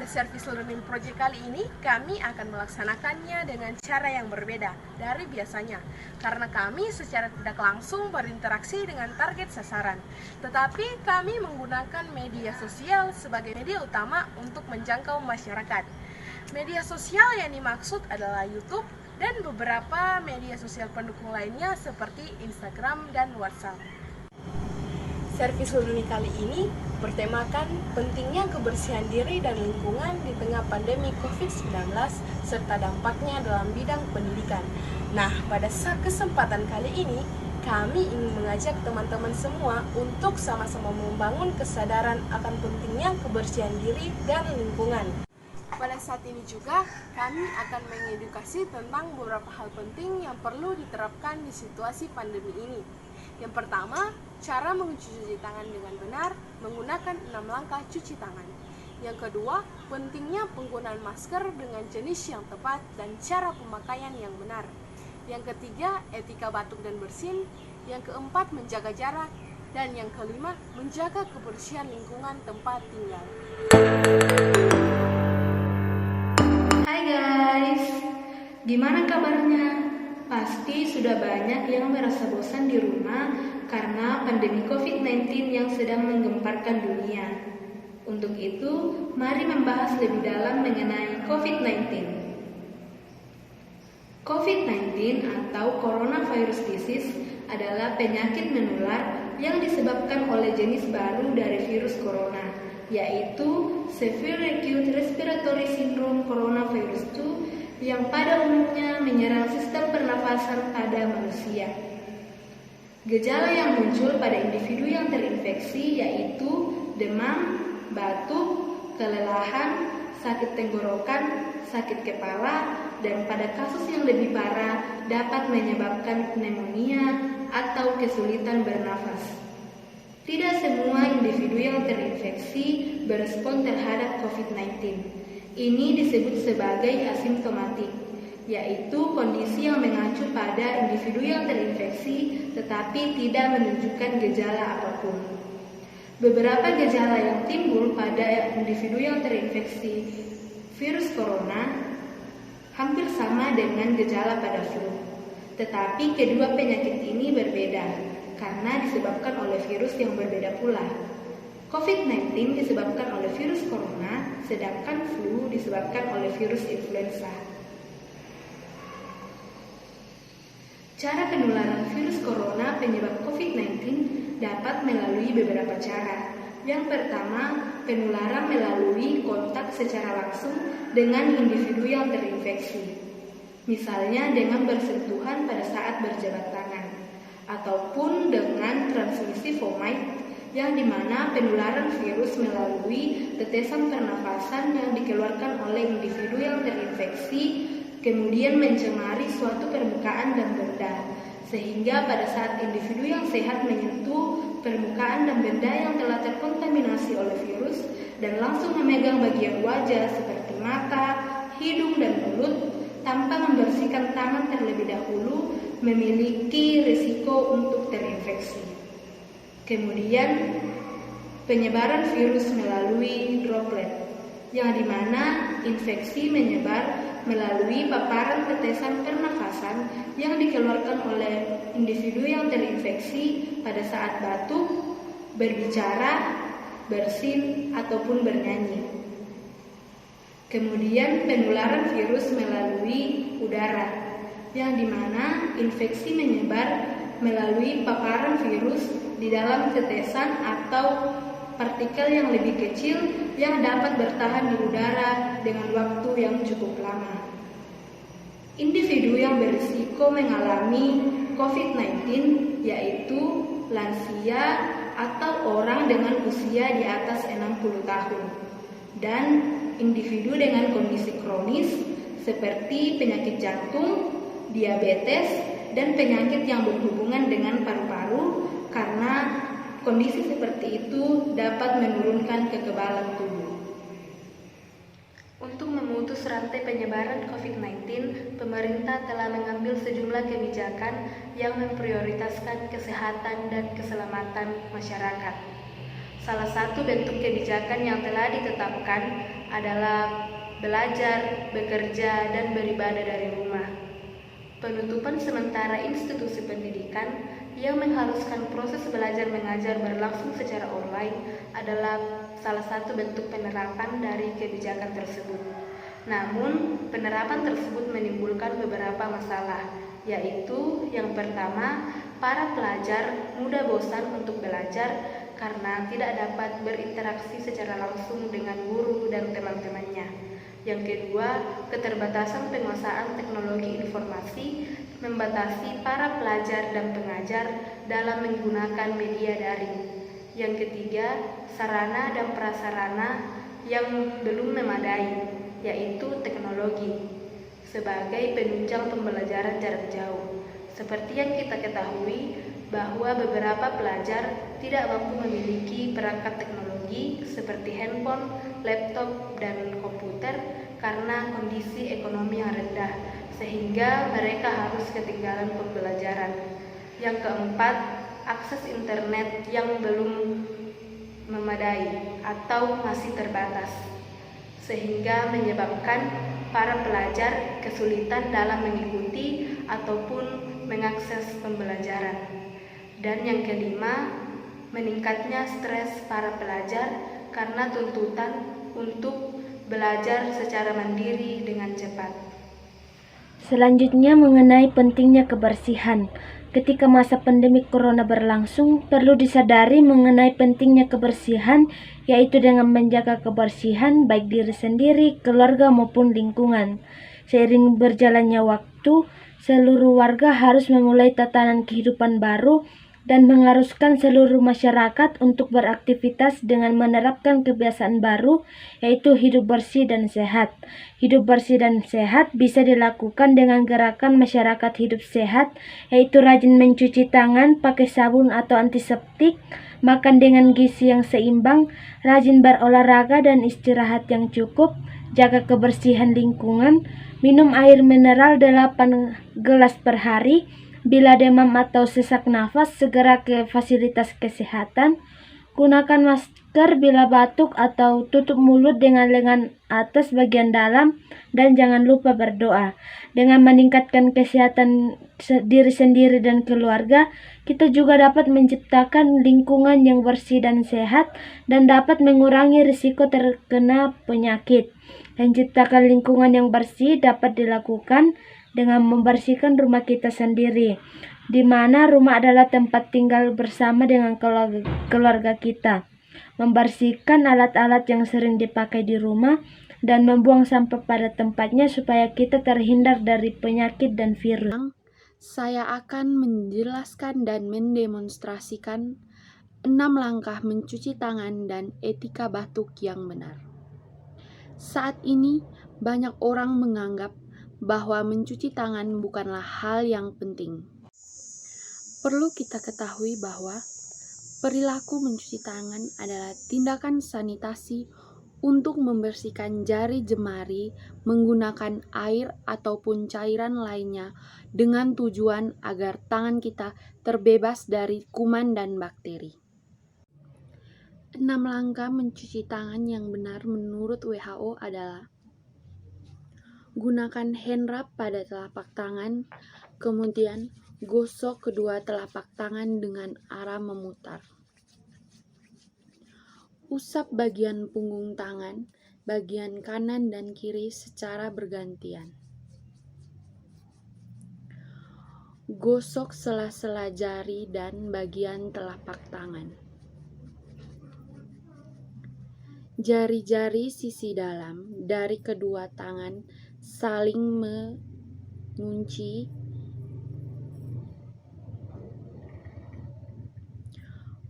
pada Service Learning Project kali ini, kami akan melaksanakannya dengan cara yang berbeda dari biasanya. Karena kami secara tidak langsung berinteraksi dengan target sasaran. Tetapi kami menggunakan media sosial sebagai media utama untuk menjangkau masyarakat. Media sosial yang dimaksud adalah YouTube dan beberapa media sosial pendukung lainnya seperti Instagram dan WhatsApp. Service Learning kali ini bertemakan pentingnya kebersihan diri dan lingkungan di tengah pandemi COVID-19 serta dampaknya dalam bidang pendidikan. Nah, pada kesempatan kali ini, kami ingin mengajak teman-teman semua untuk sama-sama membangun kesadaran akan pentingnya kebersihan diri dan lingkungan. Pada saat ini juga, kami akan mengedukasi tentang beberapa hal penting yang perlu diterapkan di situasi pandemi ini. Yang pertama, cara mencuci tangan dengan benar menggunakan 6 langkah cuci tangan. Yang kedua, pentingnya penggunaan masker dengan jenis yang tepat dan cara pemakaian yang benar. Yang ketiga, etika batuk dan bersin. Yang keempat, menjaga jarak. Dan yang kelima, menjaga kebersihan lingkungan tempat tinggal. Hai guys, gimana kabarnya? Pasti sudah banyak yang merasa bosan di rumah karena pandemi COVID-19 yang sedang menggemparkan dunia. Untuk itu, mari membahas lebih dalam mengenai COVID-19. COVID-19 atau Coronavirus Disease adalah penyakit menular yang disebabkan oleh jenis baru dari virus corona, yaitu Severe Acute Respiratory Syndrome Coronavirus 2 yang pada umumnya menyerang sistem pernafasan pada manusia. Gejala yang muncul pada individu yang terinfeksi yaitu demam, batuk, kelelahan, sakit tenggorokan, sakit kepala, dan pada kasus yang lebih parah dapat menyebabkan pneumonia atau kesulitan bernafas. Tidak semua individu yang terinfeksi berespon terhadap COVID-19. Ini disebut sebagai asimptomatik, yaitu kondisi yang mengacu pada individu yang terinfeksi tetapi tidak menunjukkan gejala apapun. Beberapa gejala yang timbul pada individu yang terinfeksi virus corona hampir sama dengan gejala pada flu. Tetapi kedua penyakit ini berbeda karena disebabkan oleh virus yang berbeda pula. COVID-19 disebabkan oleh virus corona, sedangkan flu disebabkan oleh virus influenza. Cara penularan virus corona penyebab COVID-19 dapat melalui beberapa cara. Yang pertama, penularan melalui kontak secara langsung dengan individu yang terinfeksi. Misalnya dengan bersentuhan pada saat berjabat tangan, ataupun dengan transmisi fomite, yang dimana penularan virus melalui tetesan pernafasan yang dikeluarkan oleh individu yang terinfeksi kemudian mencemari suatu permukaan dan benda, sehingga pada saat individu yang sehat menyentuh permukaan dan benda yang telah terkontaminasi oleh virus dan langsung memegang bagian wajah seperti mata, hidung, dan mulut tanpa membersihkan tangan terlebih dahulu memiliki risiko untuk terinfeksi. Kemudian, penyebaran virus melalui droplet, yang dimana infeksi menyebar melalui paparan tetesan pernafasan yang dikeluarkan oleh individu yang terinfeksi pada saat batuk, berbicara, bersin, ataupun bernyanyi. Kemudian, penularan virus melalui udara, yang dimana infeksi menyebar melalui paparan virus di dalam tetesan atau partikel yang lebih kecil yang dapat bertahan di udara dengan waktu yang cukup lama. Individu yang berisiko mengalami COVID-19 yaitu lansia atau orang dengan usia di atas 60 tahun dan individu dengan kondisi kronis seperti penyakit jantung, diabetes, dan penyakit yang berhubungan dengan paru-paru karena kondisi seperti itu dapat menurunkan kekebalan tubuh. Untuk memutus rantai penyebaran COVID-19, pemerintah telah mengambil sejumlah kebijakan yang memprioritaskan kesehatan dan keselamatan masyarakat. Salah satu bentuk kebijakan yang telah ditetapkan adalah belajar, bekerja, dan beribadah dari rumah. Penutupan sementara institusi pendidikan yang mengharuskan proses belajar mengajar berlangsung secara online adalah salah satu bentuk penerapan dari kebijakan tersebut. Namun, penerapan tersebut menimbulkan beberapa masalah, yaitu yang pertama, para pelajar mudah bosan untuk belajar karena tidak dapat berinteraksi secara langsung dengan guru dan teman-temannya. Yang kedua, keterbatasan penguasaan teknologi informasi membatasi para pelajar dan pengajar dalam menggunakan media daring. Yang ketiga, sarana dan prasarana yang belum memadai, yaitu teknologi, sebagai penunjang pembelajaran jarak jauh. Seperti yang kita ketahui, bahwa beberapa pelajar tidak mampu memiliki perangkat teknologi seperti handphone, laptop, dan komputer karena kondisi ekonomi yang rendah, sehingga mereka harus ketinggalan pembelajaran. Yang keempat, akses internet yang belum memadai atau masih terbatas, sehingga menyebabkan para pelajar kesulitan dalam mengikuti ataupun mengakses pembelajaran. Dan yang kelima, meningkatnya stres para pelajar karena tuntutan untuk belajar secara mandiri dengan cepat. Selanjutnya mengenai pentingnya kebersihan. Ketika masa pandemi corona berlangsung, perlu disadari mengenai pentingnya kebersihan, yaitu dengan menjaga kebersihan baik diri sendiri, keluarga maupun lingkungan. Seiring berjalannya waktu, seluruh warga harus memulai tatanan kehidupan baru dan mengharuskan seluruh masyarakat untuk beraktivitas dengan menerapkan kebiasaan baru, yaitu hidup bersih dan sehat. Hidup bersih dan sehat bisa dilakukan dengan gerakan masyarakat hidup sehat, yaitu rajin mencuci tangan pakai sabun atau antiseptik, makan dengan gizi yang seimbang, rajin berolahraga dan istirahat yang cukup, jaga kebersihan lingkungan, minum air mineral 8 gelas per hari. Bila demam atau sesak nafas, segera ke fasilitas kesehatan. Gunakan masker bila batuk atau tutup mulut dengan lengan atas bagian dalam, dan jangan lupa berdoa. Dengan meningkatkan kesehatan diri sendiri dan keluarga, kita juga dapat menciptakan lingkungan yang bersih dan sehat dan dapat mengurangi risiko terkena penyakit. Menciptakan lingkungan yang bersih dapat dilakukan dengan membersihkan rumah kita sendiri, di mana rumah adalah tempat tinggal bersama dengan keluarga kita. Membersihkan alat-alat yang sering dipakai di rumah dan membuang sampah pada tempatnya supaya kita terhindar dari penyakit dan virus. Saya akan menjelaskan dan mendemonstrasikan 6 langkah mencuci tangan dan etika batuk yang benar. Saat ini, banyak orang menganggap bahwa mencuci tangan bukanlah hal yang penting. Perlu kita ketahui bahwa perilaku mencuci tangan adalah tindakan sanitasi untuk membersihkan jari jemari menggunakan air ataupun cairan lainnya dengan tujuan agar tangan kita terbebas dari kuman dan bakteri. 6 langkah mencuci tangan yang benar menurut WHO adalah: gunakan hand rub pada telapak tangan, kemudian gosok kedua telapak tangan dengan arah memutar. Usap bagian punggung tangan, bagian kanan dan kiri secara bergantian. Gosok sela-sela jari dan bagian telapak tangan. Jari-jari sisi dalam dari kedua tangan saling mengunci.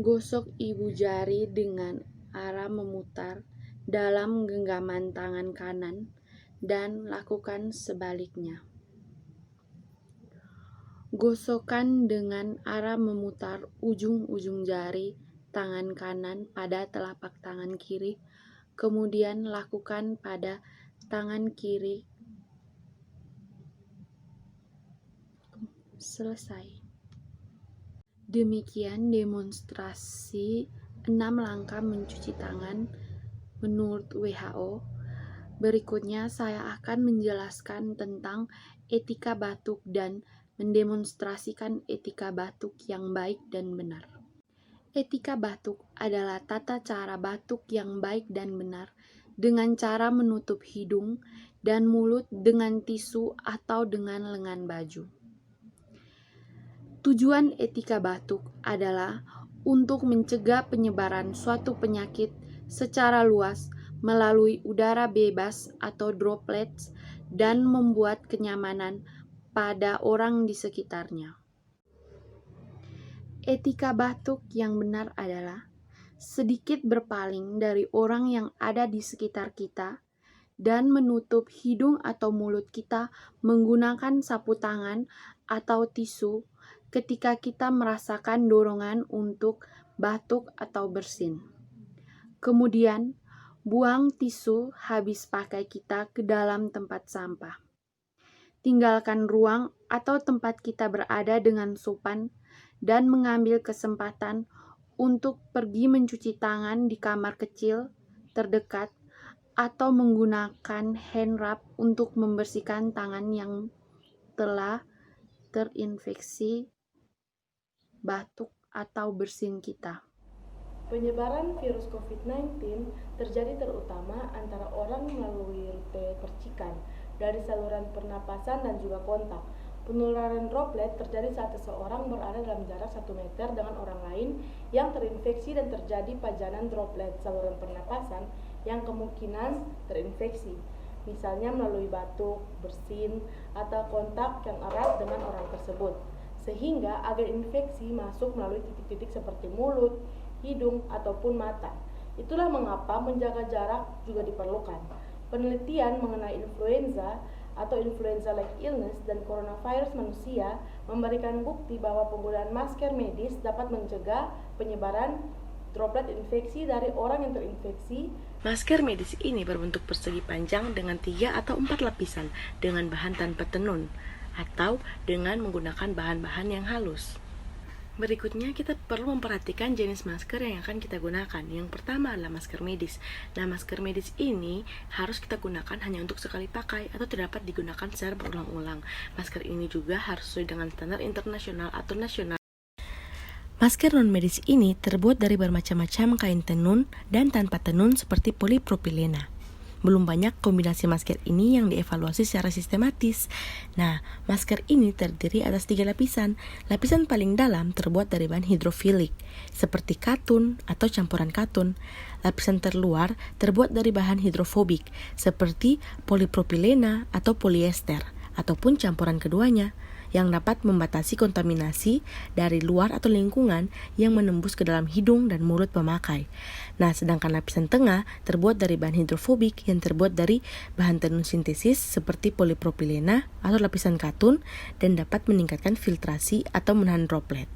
Gosok ibu jari dengan arah memutar dalam genggaman tangan kanan dan lakukan sebaliknya. Gosokkan dengan arah memutar ujung-ujung jari tangan kanan pada telapak tangan kiri, kemudian lakukan pada tangan kiri. Selesai. Demikian demonstrasi 6 langkah mencuci tangan menurut WHO. Berikutnya saya akan menjelaskan tentang etika batuk dan mendemonstrasikan etika batuk yang baik dan benar. Etika batuk adalah tata cara batuk yang baik dan benar dengan cara menutup hidung dan mulut dengan tisu atau dengan lengan baju. Tujuan etika batuk adalah untuk mencegah penyebaran suatu penyakit secara luas melalui udara bebas atau droplets dan membuat kenyamanan pada orang di sekitarnya. Etika batuk yang benar adalah sedikit berpaling dari orang yang ada di sekitar kita dan menutup hidung atau mulut kita menggunakan sapu tangan atau tisu ketika kita merasakan dorongan untuk batuk atau bersin. Kemudian, buang tisu habis pakai kita ke dalam tempat sampah. Tinggalkan ruang atau tempat kita berada dengan sopan dan mengambil kesempatan untuk pergi mencuci tangan di kamar kecil terdekat atau menggunakan hand rub untuk membersihkan tangan yang telah terinfeksi batuk atau bersin kita. Penyebaran virus COVID-19 terjadi terutama antara orang melalui rute percikan dari saluran pernapasan dan juga kontak. Penularan droplet terjadi saat seseorang berada dalam jarak 1 meter dengan orang lain yang terinfeksi dan terjadi pajanan droplet saluran pernapasan yang kemungkinan terinfeksi, misalnya melalui batuk, bersin, atau kontak yang erat dengan orang tersebut, sehingga agar infeksi masuk melalui titik-titik seperti mulut, hidung, ataupun mata. Itulah mengapa menjaga jarak juga diperlukan. Penelitian mengenai influenza atau influenza-like illness dan coronavirus manusia memberikan bukti bahwa penggunaan masker medis dapat mencegah penyebaran droplet infeksi dari orang yang terinfeksi. Masker medis ini berbentuk persegi panjang dengan 3 atau 4 lapisan dengan bahan tanpa tenun atau dengan menggunakan bahan-bahan yang halus. Berikutnya kita perlu memperhatikan jenis masker yang akan kita gunakan. Yang pertama adalah masker medis. Nah, masker medis ini harus kita gunakan hanya untuk sekali pakai atau tidak dapat digunakan secara berulang-ulang. Masker ini juga harus sesuai dengan standar internasional atau nasional. Masker non-medis ini terbuat dari bermacam-macam kain tenun dan tanpa tenun seperti polipropilena. Belum banyak kombinasi masker ini yang dievaluasi secara sistematis. Nah, masker ini terdiri atas 3 lapisan. Lapisan paling dalam terbuat dari bahan hidrofilik, seperti katun atau campuran katun. Lapisan terluar terbuat dari bahan hidrofobik, seperti polipropilena atau polyester, ataupun campuran keduanya, yang dapat membatasi kontaminasi dari luar atau lingkungan yang menembus ke dalam hidung dan mulut pemakai. Nah, sedangkan lapisan tengah terbuat dari bahan hidrofobik yang terbuat dari bahan tenun sintesis seperti polipropilena atau lapisan katun dan dapat meningkatkan filtrasi atau menahan droplet.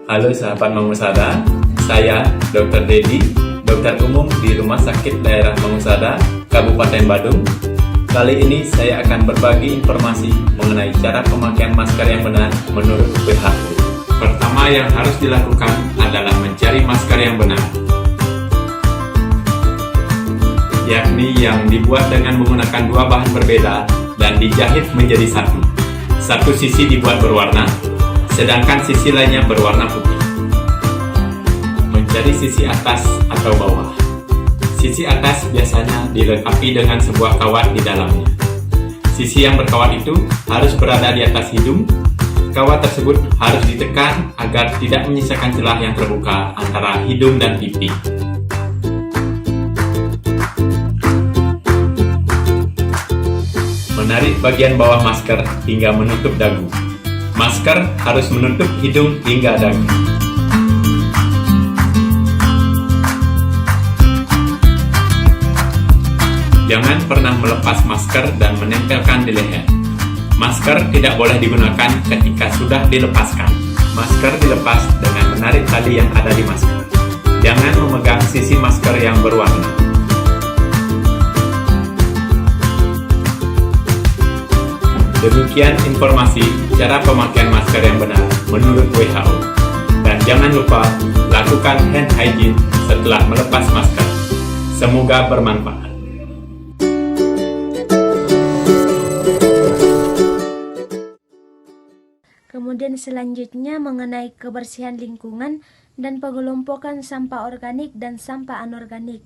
Halo sahabat Mangusada, saya Dr. Dedi, dokter umum di Rumah Sakit Daerah Mangusada, Kabupaten Badung. Kali ini saya akan berbagi informasi mengenai cara pemakaian masker yang benar menurut WHO. Pertama yang harus dilakukan adalah mencari masker yang benar, yakni yang dibuat dengan menggunakan 2 bahan berbeda dan dijahit menjadi satu. Satu sisi dibuat berwarna, sedangkan sisi lainnya berwarna putih. Mencari sisi atas atau bawah. Sisi atas biasanya dilengkapi dengan sebuah kawat di dalamnya. Sisi yang berkawat itu harus berada di atas hidung. Kawat tersebut harus ditekan agar tidak menyisakan celah yang terbuka antara hidung dan pipi. Menarik bagian bawah masker hingga menutup dagu. Masker harus menutup hidung hingga dagu. Jangan pernah melepas masker dan menempelkan di leher. Masker tidak boleh digunakan ketika sudah dilepaskan. Masker dilepas dengan menarik tali yang ada di masker. Jangan memegang sisi masker yang berwarna. Demikian informasi cara pemakaian masker yang benar menurut WHO. Dan jangan lupa like, lakukan hand hygiene setelah melepas masker. Semoga bermanfaat. Kemudian selanjutnya mengenai kebersihan lingkungan dan pengelompokan sampah organik dan sampah anorganik.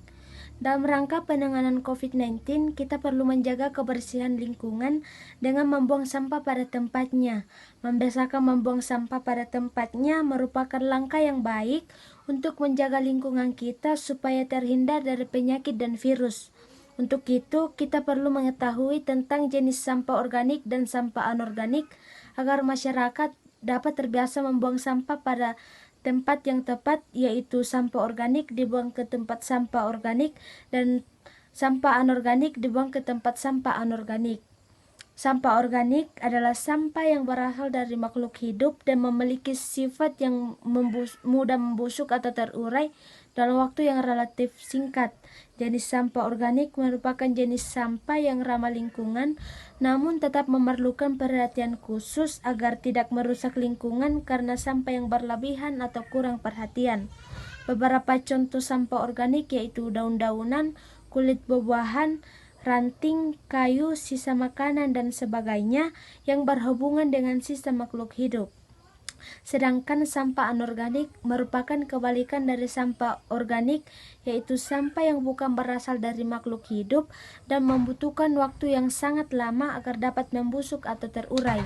Dalam rangka penanganan COVID-19, kita perlu menjaga kebersihan lingkungan dengan membuang sampah pada tempatnya. Membiasakan membuang sampah pada tempatnya merupakan langkah yang baik untuk menjaga lingkungan kita supaya terhindar dari penyakit dan virus. Untuk itu, kita perlu mengetahui tentang jenis sampah organik dan sampah anorganik agar masyarakat dapat terbiasa membuang sampah pada tempat yang tepat, yaitu sampah organik dibuang ke tempat sampah organik dan sampah anorganik dibuang ke tempat sampah anorganik. Sampah organik adalah sampah yang berasal dari makhluk hidup dan memiliki sifat yang mudah membusuk atau terurai dalam waktu yang relatif singkat. Jenis sampah organik merupakan jenis sampah yang ramah lingkungan, namun tetap memerlukan perhatian khusus agar tidak merusak lingkungan karena sampah yang berlebihan atau kurang perhatian. Beberapa contoh sampah organik yaitu daun-daunan, kulit buah-buahan, ranting, kayu, sisa makanan, dan sebagainya yang berhubungan dengan sisa makhluk hidup. Sedangkan sampah anorganik merupakan kebalikan dari sampah organik, yaitu sampah yang bukan berasal dari makhluk hidup dan membutuhkan waktu yang sangat lama agar dapat membusuk atau terurai.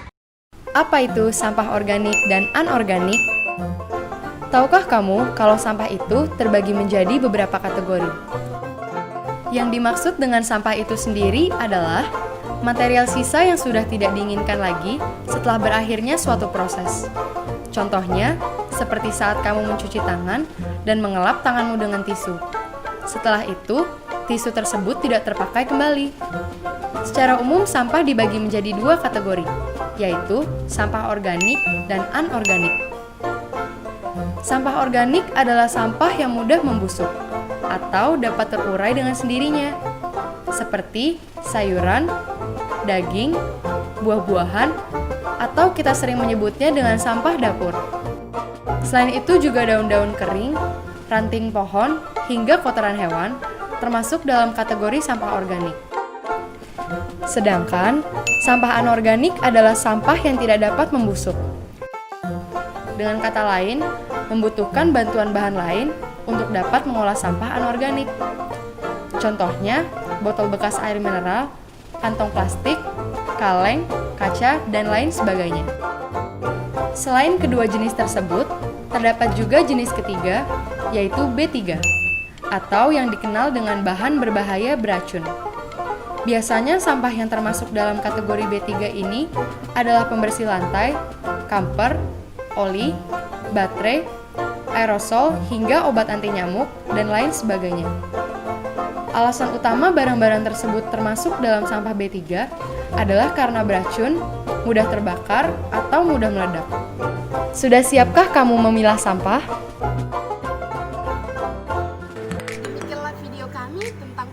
Apa itu sampah organik dan anorganik? Tahukah kamu kalau sampah itu terbagi menjadi beberapa kategori? Yang dimaksud dengan sampah itu sendiri adalah material sisa yang sudah tidak diinginkan lagi setelah berakhirnya suatu proses. Contohnya, seperti saat kamu mencuci tangan dan mengelap tanganmu dengan tisu. Setelah itu, tisu tersebut tidak terpakai kembali. Secara umum, sampah dibagi menjadi dua kategori, yaitu sampah organik dan anorganik. Sampah organik adalah sampah yang mudah membusuk atau dapat terurai dengan sendirinya, seperti sayuran, daging, buah-buahan, atau kita sering menyebutnya dengan sampah dapur. Selain itu juga daun-daun kering, ranting pohon, hingga kotoran hewan termasuk dalam kategori sampah organik. Sedangkan sampah anorganik adalah sampah yang tidak dapat membusuk. Dengan kata lain, membutuhkan bantuan bahan lain untuk dapat mengolah sampah anorganik. Contohnya, botol bekas air mineral, kantong plastik, kaleng, kaca, dan lain sebagainya. Selain kedua jenis tersebut, terdapat juga jenis ketiga, yaitu B3, atau yang dikenal dengan bahan berbahaya beracun. Biasanya sampah yang termasuk dalam kategori B3 ini adalah pembersih lantai, kamper, oli, baterai, aerosol, hingga obat anti nyamuk, dan lain sebagainya. Alasan utama barang-barang tersebut termasuk dalam sampah B3 adalah karena beracun, mudah terbakar, atau mudah meledak. Sudah siapkah kamu memilah sampah? Demikianlah video kami tentang